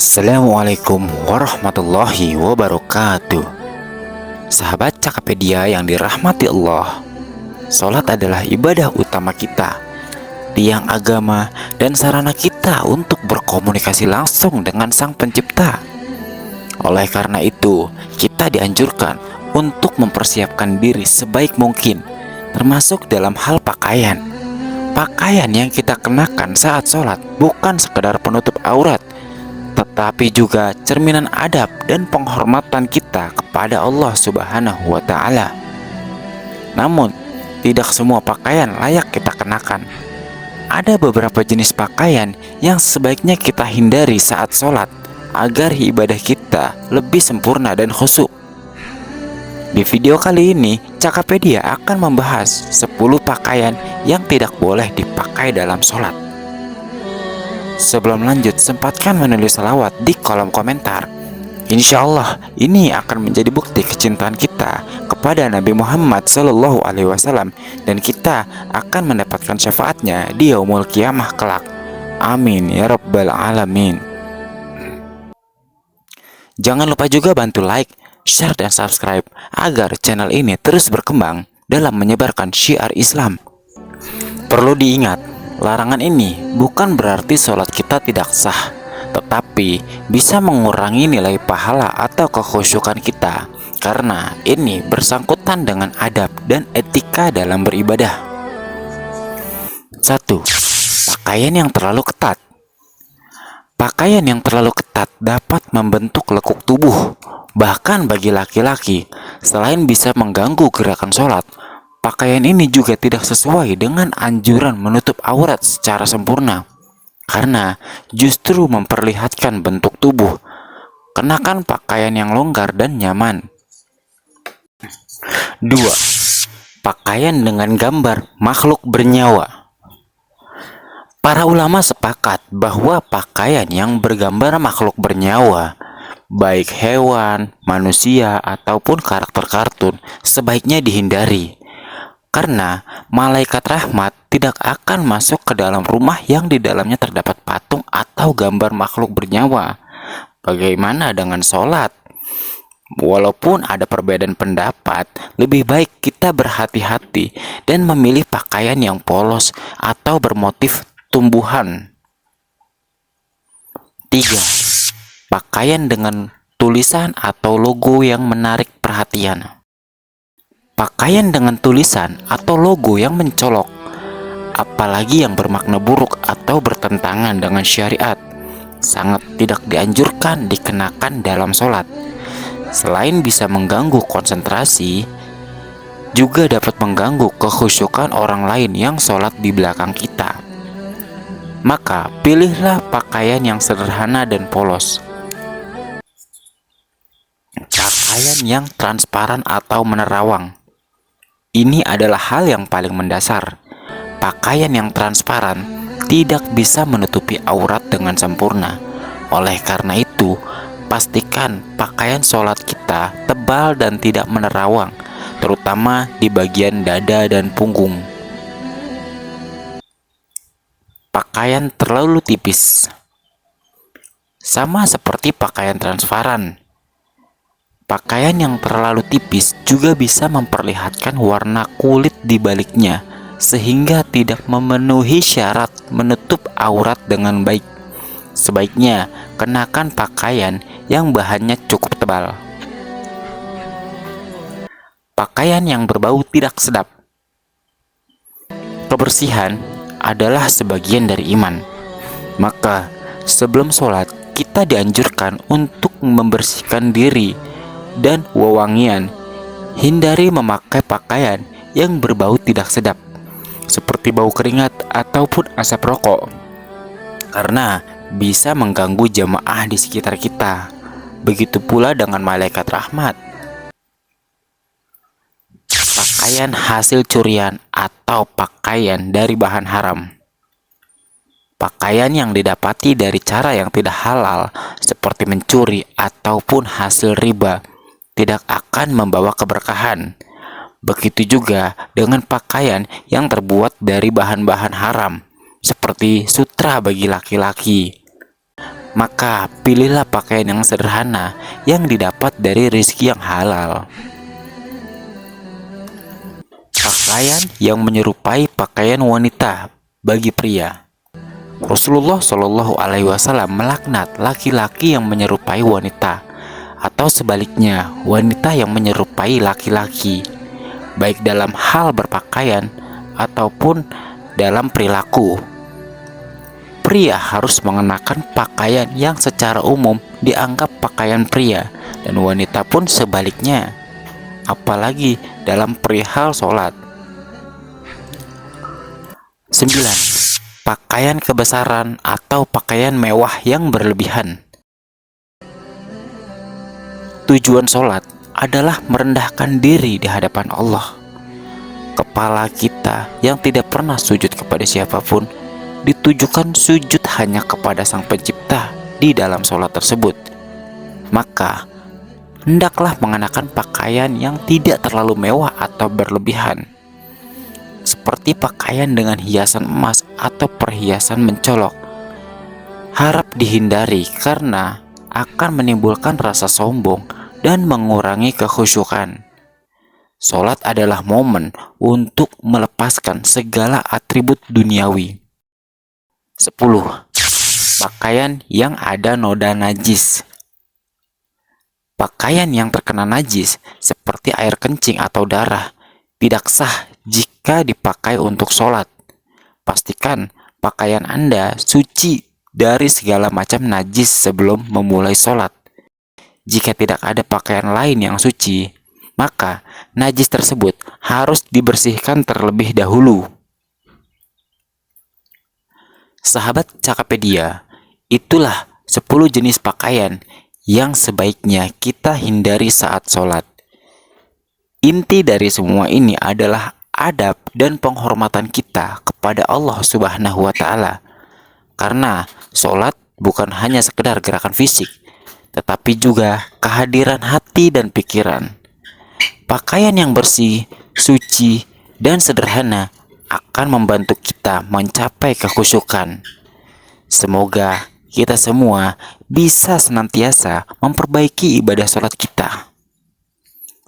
Assalamualaikum warahmatullahi wabarakatuh. Sahabat Cakapedia yang dirahmati Allah, sholat adalah ibadah utama kita, tiang agama dan sarana kita untuk berkomunikasi langsung dengan Sang Pencipta. Oleh karena itu, kita dianjurkan untuk mempersiapkan diri sebaik mungkin, termasuk dalam hal pakaian. Pakaian yang kita kenakan saat sholat bukan sekedar penutup aurat, tetapi juga cerminan adab dan penghormatan kita kepada Allah Subhanahu wa Ta'ala. Namun, tidak semua pakaian layak kita kenakan. Ada beberapa jenis pakaian yang sebaiknya kita hindari saat sholat agar ibadah kita lebih sempurna dan khusyuk. Di video kali ini, Cakapedia akan membahas 10 pakaian yang tidak boleh dipakai dalam sholat. Sebelum lanjut, sempatkan menulis salawat di kolom komentar. Insya Allah, ini akan menjadi bukti kecintaan kita kepada Nabi Muhammad SAW, dan kita akan mendapatkan syafaatnya di yaumul kiamah kelak. Amin ya rabbal alamin. Jangan lupa juga bantu like, share, dan subscribe agar channel ini terus berkembang dalam menyebarkan syiar Islam. Perlu diingat, larangan ini bukan berarti sholat kita tidak sah, tetapi bisa mengurangi nilai pahala atau kekhusyukan kita, karena ini bersangkutan dengan adab dan etika dalam beribadah. 1. Pakaian yang terlalu ketat. Pakaian yang terlalu ketat dapat membentuk lekuk tubuh, bahkan bagi laki-laki. Selain bisa mengganggu gerakan sholat, pakaian ini juga tidak sesuai dengan anjuran menutup aurat secara sempurna, karena justru memperlihatkan bentuk tubuh. Kenakan pakaian yang longgar dan nyaman. 2. Pakaian dengan gambar makhluk bernyawa. Para ulama sepakat bahwa pakaian yang bergambar makhluk bernyawa, baik hewan, manusia, ataupun karakter kartun, sebaiknya dihindari. Karena malaikat rahmat tidak akan masuk ke dalam rumah yang di dalamnya terdapat patung atau gambar makhluk bernyawa. Bagaimana dengan sholat? Walaupun ada perbedaan pendapat, lebih baik kita berhati-hati dan memilih pakaian yang polos atau bermotif tumbuhan. 3. Pakaian dengan tulisan atau logo yang menarik perhatian. Pakaian dengan tulisan atau logo yang mencolok, apalagi yang bermakna buruk atau bertentangan dengan syariat, sangat tidak dianjurkan dikenakan dalam sholat. Selain bisa mengganggu konsentrasi, juga dapat mengganggu kekhusyukan orang lain yang sholat di belakang kita. Maka pilihlah pakaian yang sederhana dan polos. Pakaian yang transparan atau menerawang. Ini adalah hal yang paling mendasar. Pakaian yang transparan tidak bisa menutupi aurat dengan sempurna. Oleh karena itu, pastikan pakaian sholat kita tebal dan tidak menerawang, terutama di bagian dada dan punggung. Pakaian terlalu tipis. Sama seperti pakaian transparan, pakaian yang terlalu tipis juga bisa memperlihatkan warna kulit di baliknya, sehingga tidak memenuhi syarat menutup aurat dengan baik. Sebaiknya kenakan pakaian yang bahannya cukup tebal. Pakaian yang berbau tidak sedap. Kebersihan adalah sebagian dari iman. Maka sebelum sholat, kita dianjurkan untuk membersihkan diri dan wewangian. Hindari memakai pakaian yang berbau tidak sedap, seperti bau keringat ataupun asap rokok, karena bisa mengganggu jamaah di sekitar kita. Begitu pula dengan malaikat rahmat. Pakaian hasil curian atau pakaian dari bahan haram. Pakaian yang didapati dari cara yang tidak halal, seperti mencuri ataupun hasil riba, tidak akan membawa keberkahan. Begitu juga dengan pakaian yang terbuat dari bahan-bahan haram, seperti sutra bagi laki-laki. maka pilihlah pakaian yang sederhana yang didapat dari rezeki yang halal. Pakaian yang menyerupai pakaian wanita bagi pria. Rasulullah Shallallahu Alaihi Wasallam melaknat laki-laki yang menyerupai wanita, atau sebaliknya wanita yang menyerupai laki-laki, baik dalam hal berpakaian ataupun dalam perilaku. Pria harus mengenakan pakaian yang secara umum dianggap pakaian pria, dan wanita pun sebaliknya, apalagi dalam perihal sholat. 9. Pakaian kebesaran atau pakaian mewah yang berlebihan. Tujuan sholat adalah merendahkan diri di hadapan Allah. Kepala kita yang tidak pernah sujud kepada siapapun ditujukan sujud hanya kepada Sang Pencipta di dalam sholat tersebut. Maka hendaklah mengenakan pakaian yang tidak terlalu mewah atau berlebihan, seperti pakaian dengan hiasan emas atau perhiasan mencolok. Harap dihindari karena akan menimbulkan rasa sombong dan mengurangi kekhusyukan. Sholat adalah momen untuk melepaskan segala atribut duniawi. 10. Pakaian yang ada noda najis. Pakaian yang terkena najis seperti air kencing atau darah tidak sah jika dipakai untuk sholat. Pastikan pakaian Anda suci dari segala macam najis sebelum memulai sholat. Jika tidak ada pakaian lain yang suci, maka najis tersebut harus dibersihkan terlebih dahulu. Sahabat Cakapedia, itulah 10 jenis pakaian yang sebaiknya kita hindari saat sholat. Inti dari semua ini adalah adab dan penghormatan kita kepada Allah Subhanahu wa Ta'ala. Karena sholat bukan hanya sekedar gerakan fisik, tetapi juga kehadiran hati dan pikiran. Pakaian yang bersih, suci, dan sederhana akan membantu kita mencapai kekhusyukan. Semoga kita semua bisa senantiasa memperbaiki ibadah sholat kita.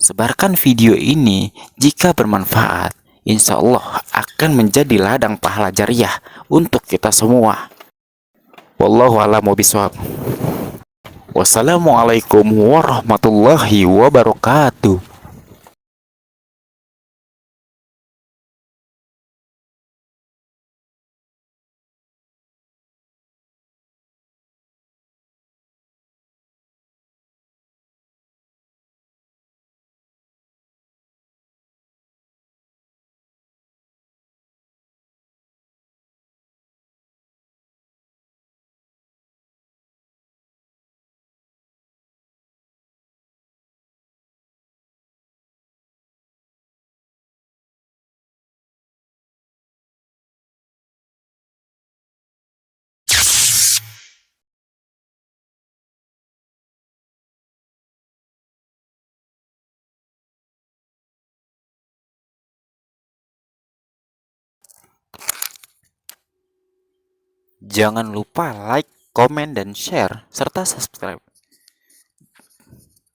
Sebarkan video ini jika bermanfaat. Insya Allah akan menjadi ladang pahala jariah untuk kita semua. Wallahu a'lam bishawab. Wassalamualaikum warahmatullahi wabarakatuh. Jangan lupa like, komen, dan share, serta subscribe.